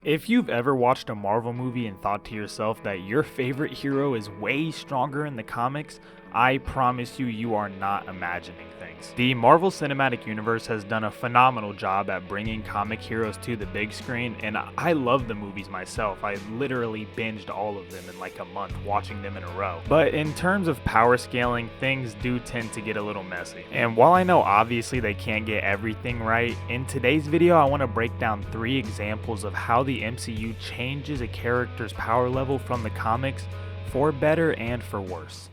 If you've ever watched a Marvel movie and thought to yourself that your favorite hero is way stronger in the comics, I promise you, you are not imagining things. The Marvel Cinematic Universe has done a phenomenal job at bringing comic heroes to the big screen, and I love the movies myself. I literally binged all of them in like a month, watching them in a row. But in terms of power scaling, things do tend to get a little messy. And while I know obviously they can't get everything right, in today's video I want to break down 3 examples of how the MCU changes a character's power level from the comics for better and for worse.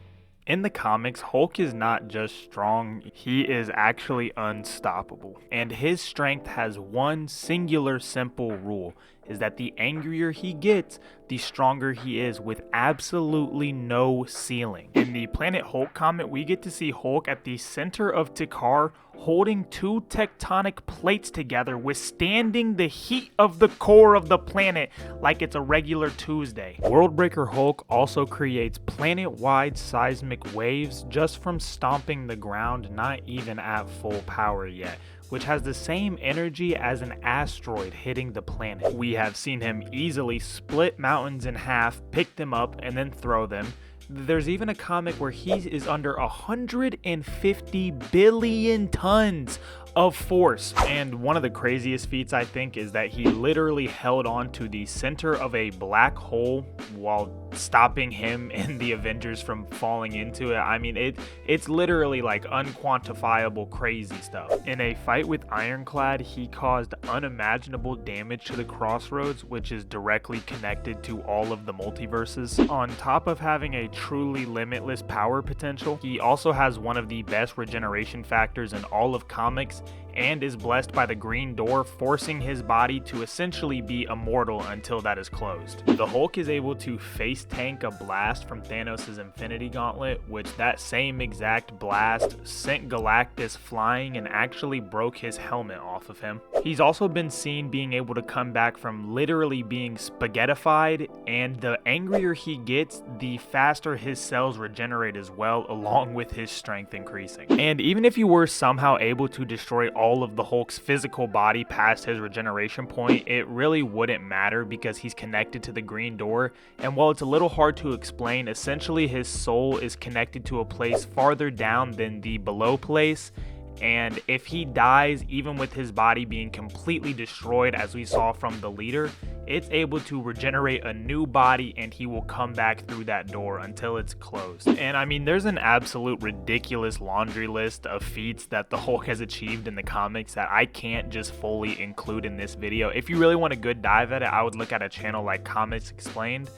In the comics, Hulk is not just strong, he is actually unstoppable. And his strength has one singular simple rule, is that the angrier he gets, the stronger he is, with absolutely no ceiling. In the Planet Hulk comic, we get to see Hulk at the center of T'Kar holding 2 tectonic plates together, withstanding the heat of the core of the planet like it's a regular Tuesday. Worldbreaker Hulk also creates planet-wide seismic waves just from stomping the ground, not even at full power yet, which has the same energy as an asteroid hitting the planet. We have seen him easily split mountains in half, pick them up, and then throw them. There's even a comic where he is under 150 billion tons of force. And one of the craziest feats, I think, is that he literally held on to the center of a black hole while stopping him and the Avengers from falling into it. I mean, it's literally like unquantifiable crazy stuff. In a fight with Ironclad, he caused unimaginable damage to the Crossroads, which is directly connected to all of the multiverses. On top of having a truly limitless power potential, he also has one of the best regeneration factors in all of comics, and is blessed by the Green Door, forcing his body to essentially be immortal until that is closed. The Hulk is able to face tank a blast from Thanos' Infinity Gauntlet, which that same exact blast sent Galactus flying and actually broke his helmet off of him. He's also been seen being able to come back from literally being spaghettified, and the angrier he gets, the faster his cells regenerate as well, along with his strength increasing. And even if you were somehow able to destroy all of the Hulk's physical body past his regeneration point, it really wouldn't matter because he's connected to the Green Door, and while it's a little hard to explain, essentially his soul is connected to a place farther down than the below place. And if he dies, even with his body being completely destroyed, as we saw from the leader, it's able to regenerate a new body and he will come back through that door until it's closed. And I mean, there's an absolute ridiculous laundry list of feats that the Hulk has achieved in the comics that I can't just fully include in this video. If you really want a good dive at it, I would look at a channel like Comics Explained.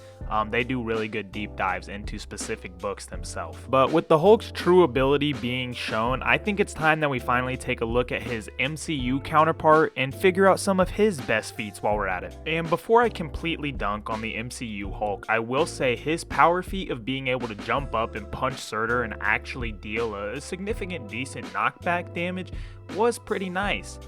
They do really good deep dives into specific books themselves. But with the Hulk's true ability being shown, I think it's time that we finally take a look at his MCU counterpart and figure out some of his best feats while we're at it. And before I completely dunk on the MCU Hulk, I will say his power feat of being able to jump up and punch Surtur and actually deal a significant decent knockback damage was pretty nice.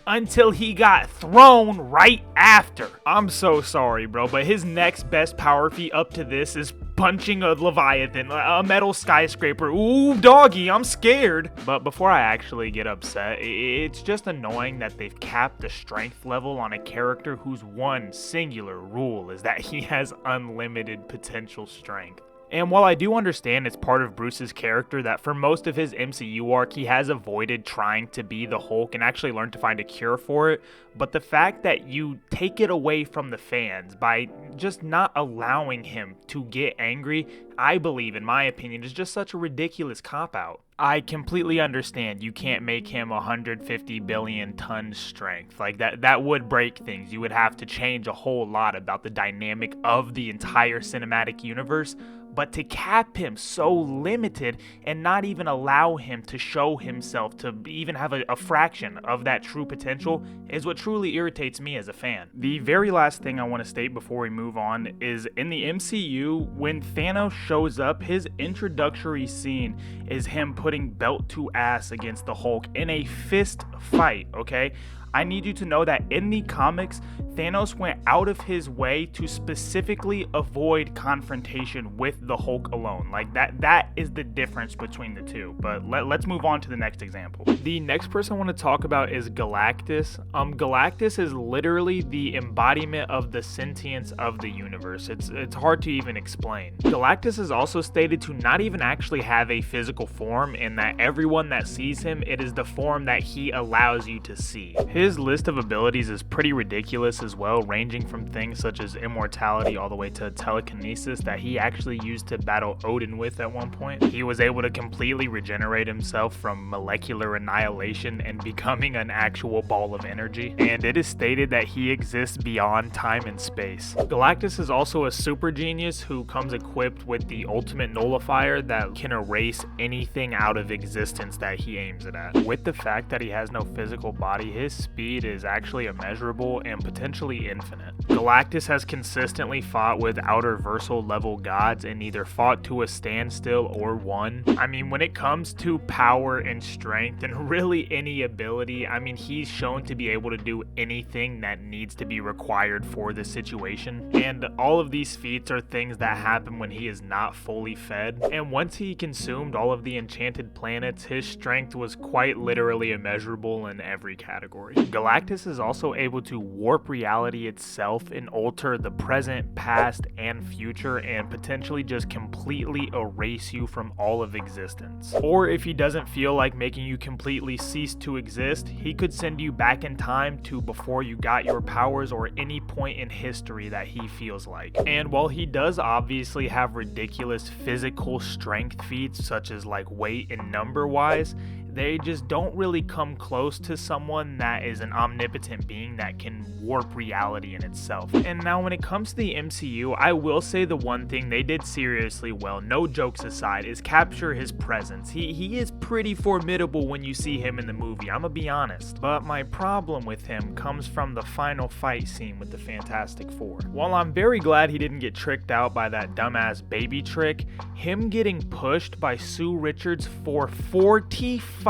Until he got thrown right after. I'm so sorry, bro, but his next best power feat up to this is punching a Leviathan, a metal skyscraper. Ooh, doggy, I'm scared. But before I actually get upset, it's just annoying that they've capped the strength level on a character whose one singular rule is that he has unlimited potential strength. And while I do understand it's part of Bruce's character that for most of his MCU arc he has avoided trying to be the Hulk and actually learned to find a cure for it, but the fact that you take it away from the fans by just not allowing him to get angry, I believe, in my opinion, is just such a ridiculous cop-out. I completely understand you can't make him 150 billion ton strength. Like that would break things. You would have to change a whole lot about the dynamic of the entire cinematic universe. But to cap him so limited and not even allow him to show himself, to even have a fraction of that true potential, is what truly irritates me as a fan. The very last thing I want to state before we move on is in the MCU, when Thanos shows up, his introductory scene is him putting belt to ass against the Hulk in a fist fight, okay? I need you to know that in the comics, Thanos went out of his way to specifically avoid confrontation with the Hulk alone. Like that is the difference between the two. But let's move on to the next example. The next person I want to talk about is Galactus. Galactus is literally the embodiment of the sentience of the universe. It's hard to even explain. Galactus is also stated to not even actually have a physical form, in that everyone that sees him, it is the form that he allows you to see. His list of abilities is pretty ridiculous as well, ranging from things such as immortality all the way to telekinesis that he actually used to battle Odin with at one point. He was able to completely regenerate himself from molecular annihilation and becoming an actual ball of energy, and it is stated that he exists beyond time and space. Galactus is also a super genius who comes equipped with the ultimate nullifier that can erase anything out of existence that he aims it at. With the fact that he has no physical body, his speed is actually immeasurable and potentially infinite. Galactus has consistently fought with outer versal level gods and either fought to a standstill or won. I mean, when it comes to power and strength and really any ability, I mean, he's shown to be able to do anything that needs to be required for the situation. And all of these feats are things that happen when he is not fully fed. And once he consumed all of the enchanted planets, his strength was quite literally immeasurable in every category. Galactus is also able to warp reality itself and alter the present, past, and future, and potentially just completely erase you from all of existence. Or if he doesn't feel like making you completely cease to exist, he could send you back in time to before you got your powers or any point in history that he feels like. And while he does obviously have ridiculous physical strength feats such as like weight and number wise, they just don't really come close to someone that is an omnipotent being that can warp reality in itself. And now when it comes to the MCU, I will say the one thing they did seriously well, no jokes aside, is capture his presence. He is pretty formidable when you see him in the movie, I'm gonna be honest. But my problem with him comes from the final fight scene with the Fantastic Four. While I'm very glad he didn't get tricked out by that dumbass baby trick, him getting pushed by Sue Richards for 45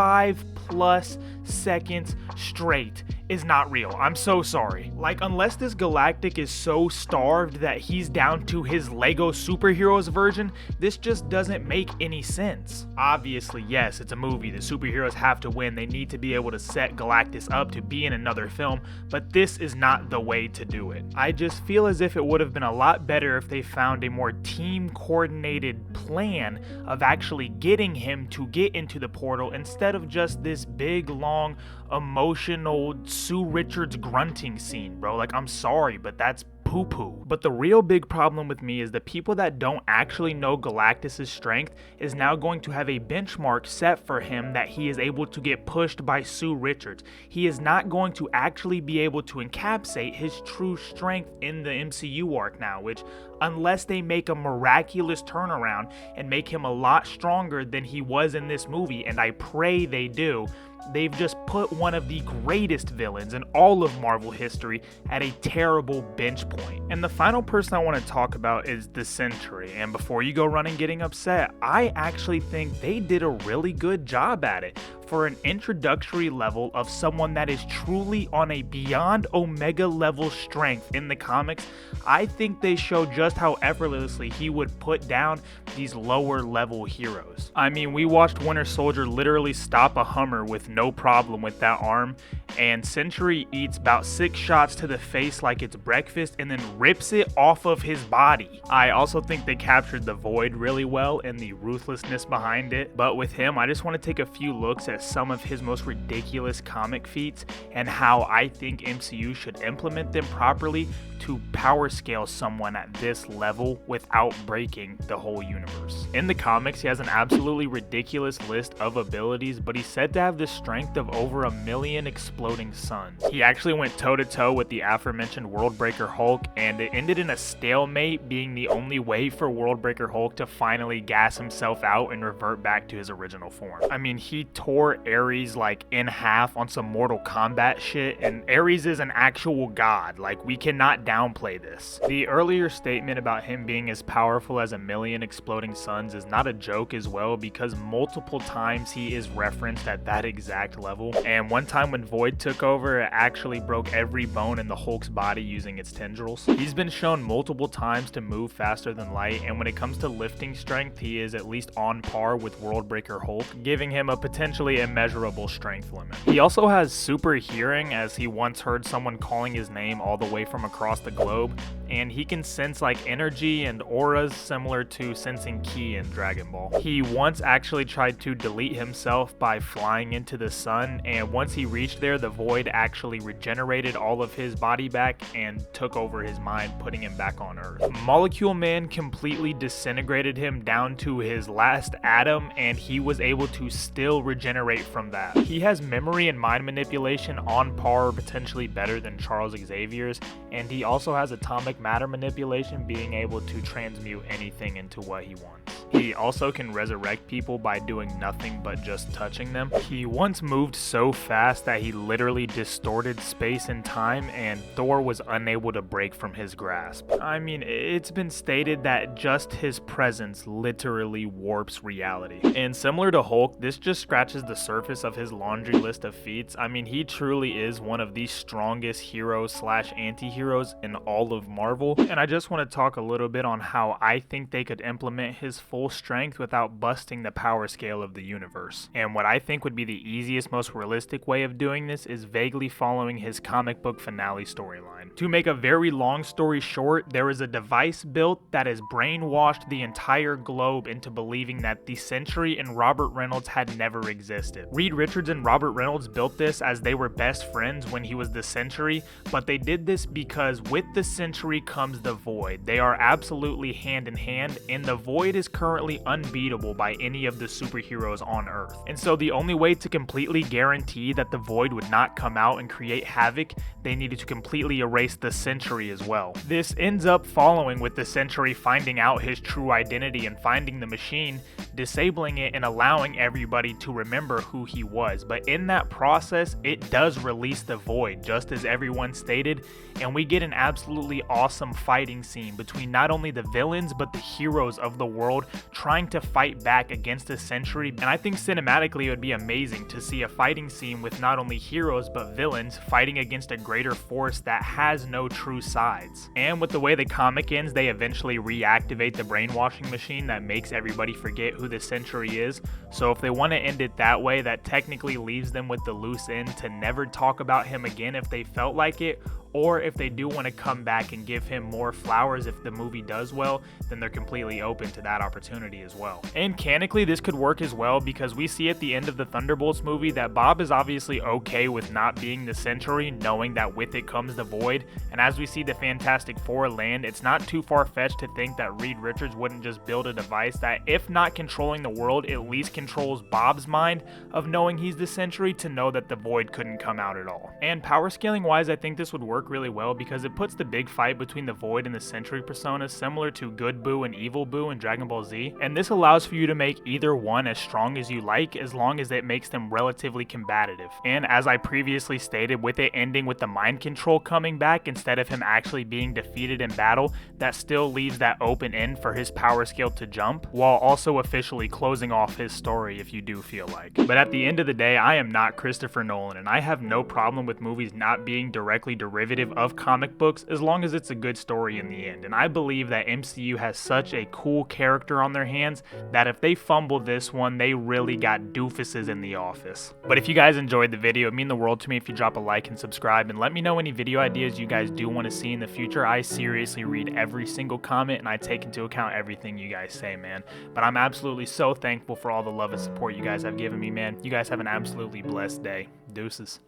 plus seconds straight is not real. I'm so sorry. Like, unless this Galactic is so starved that he's down to his Lego superheroes version, this just doesn't make any sense. Obviously, yes, it's a movie. The superheroes have to win. They need to be able to set Galactus up to be in another film, but this is not the way to do it. I just feel as if it would have been a lot better if they found a more team-coordinated plan of actually getting him to get into the portal instead of just this big, long, emotional Sue Richards grunting scene, bro. Like, I'm sorry, but that's poo-poo. But the real big problem with me is the people that don't actually know Galactus's strength is now going to have a benchmark set for him that he is able to get pushed by Sue Richards. He is not going to actually be able to encapsulate his true strength in the MCU arc now, which, unless they make a miraculous turnaround and make him a lot stronger than he was in this movie, and I pray they do, they've just put one of the greatest villains in all of Marvel history at a terrible bench point. And the final person I want to talk about is the Sentry. And before you go running getting upset, I actually think they did a really good job at it. For an introductory level of someone that is truly on a beyond Omega level strength in the comics, I think they show just how effortlessly he would put down these lower level heroes. I mean, we watched Winter Soldier literally stop a Hummer with no problem with that arm, and Sentry eats about 6 shots to the face like it's breakfast and then rips it off of his body. I also think they captured the Void really well and the ruthlessness behind it, but with him, I just want to take a few looks at some of his most ridiculous comic feats and how I think MCU should implement them properly to power scale someone at this level without breaking the whole universe. In the comics, he has an absolutely ridiculous list of abilities, but he's said to have the strength of over 1 million exploding suns. He actually went toe-to-toe with the aforementioned Worldbreaker Hulk, and it ended in a stalemate, being the only way for Worldbreaker Hulk to finally gas himself out and revert back to his original form. I mean, he tore tore Ares like in half on some Mortal Kombat shit, and Ares is an actual god. Like, we cannot downplay this. The earlier statement about him being as powerful as a million exploding suns is not a joke as well, because multiple times he is referenced at that exact level. And one time when Void took over, it actually broke every bone in the Hulk's body using its tendrils. He's been shown multiple times to move faster than light, and when it comes to lifting strength, he is at least on par with Worldbreaker Hulk, giving him a potentially immeasurable strength limit. He also has super hearing, as he once heard someone calling his name all the way from across the globe, and he can sense like energy and auras similar to sensing ki in Dragon Ball. He once actually tried to delete himself by flying into the sun, and once he reached there, the Void actually regenerated all of his body back and took over his mind, putting him back on Earth. Molecule Man completely disintegrated him down to his last atom, and he was able to still regenerate from that. He has memory and mind manipulation on par or potentially better than Charles Xavier's, and he also has atomic matter manipulation, being able to transmute anything into what he wants. He also can resurrect people by doing nothing but just touching them. He once moved so fast that he literally distorted space and time, and Thor was unable to break from his grasp. I mean, it's been stated that just his presence literally warps reality. And similar to Hulk, this just scratches the surface of his laundry list of feats. I mean, he truly is one of the strongest heroes slash anti-heroes in all of Marvel. And I just want to talk a little bit on how I think they could implement his full strength without busting the power scale of the universe. And what I think would be the easiest, most realistic way of doing this is vaguely following his comic book finale storyline. To make a very long story short, there is a device built that has brainwashed the entire globe into believing that the Sentry and Robert Reynolds had never existed. Reed Richards and Robert Reynolds built this as they were best friends when he was the Sentry, but they did this because with the Sentry comes the Void. They are absolutely hand in hand, and the Void is currently unbeatable by any of the superheroes on Earth. And so the only way to completely guarantee that the Void would not come out and create havoc, they needed to completely erase the Sentry as well. This ends up following with the Sentry finding out his true identity and finding the machine, disabling it, and allowing everybody to remember who he was. But in that process, it does release the Void, just as everyone stated, and we get an absolutely awesome fighting scene between not only the villains but the heroes of the world trying to fight back against the Sentry. And I think cinematically it would be amazing to see a fighting scene with not only heroes but villains fighting against a greater force that has no true sides. And with the way the comic ends, they eventually reactivate the brainwashing machine that makes everybody forget who the Sentry is. So if they want to end it that way, that technically leaves them with the loose end to never talk about him again if they felt like it, or if they do want to come back and give him more flowers if the movie does well, then they're completely open to that opportunity as well. And canonically, this could work as well, because we see at the end of the Thunderbolts movie that Bob is obviously okay with not being the Sentry, knowing that with it comes the Void. And as we see the Fantastic Four land, it's not too far-fetched to think that Reed Richards wouldn't just build a device that, if not controlling the world, at least controls Bob's mind of knowing he's the Sentry, to know that the Void couldn't come out at all. And power scaling wise, I think this would work really well, because it puts the big fight between the Void and the Sentry personas similar to Good Boo and Evil Boo in Dragon Ball Z, and this allows for you to make either one as strong as you like, as long as it makes them relatively combative. And as I previously stated, with it ending with the mind control coming back instead of him actually being defeated in battle, that still leaves that open end for his power scale to jump, while also officially closing off his story if you do feel like. But at the end of the day, I am not Christopher Nolan, and I have no problem with movies not being directly derivative of comic books as long as it's a good story in the end. And I believe that MCU has such a cool character on their hands that if they fumble this one, they really got doofuses in the office. But if you guys enjoyed the video, it'd mean the world to me if you drop a like and subscribe, and let me know any video ideas you guys do want to see in the future. I seriously read every single comment and I take into account everything you guys say, man. But I'm absolutely so thankful for all the love and support you guys have given me, man. You guys have an absolutely blessed day. Deuces.